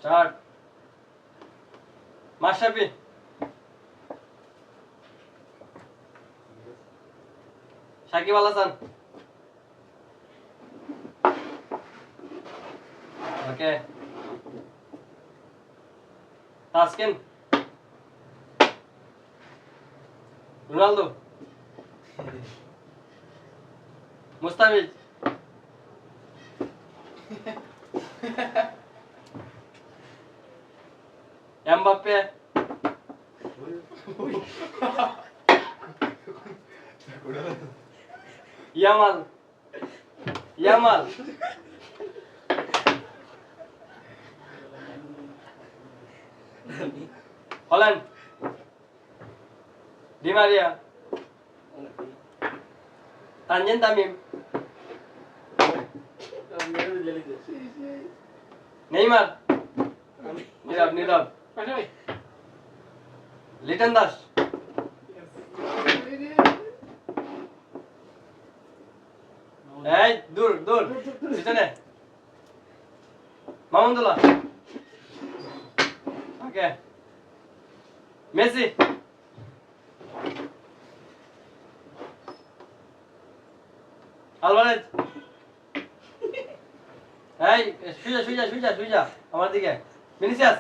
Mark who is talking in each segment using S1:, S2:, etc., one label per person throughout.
S1: Start. Mashrafe, Shakib Al Hasan, okay, Taskin, Ronaldo, Mustafiz, Mbappe, Yamal, Yamal, Haaland, Di Maria, Tanjin Tamim, Neymar, নীরব নীরব, লিটন দাস, এই দূর দূর পিছনে, মামুনুল্লাহ, ওকে, মেসি, আলভারেজ, এই সুইজা আমার দিকে, ভিনিসিয়াস,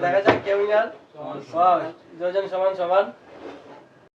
S1: দেখা যাক কে উইনার। দুজন সমান সমান।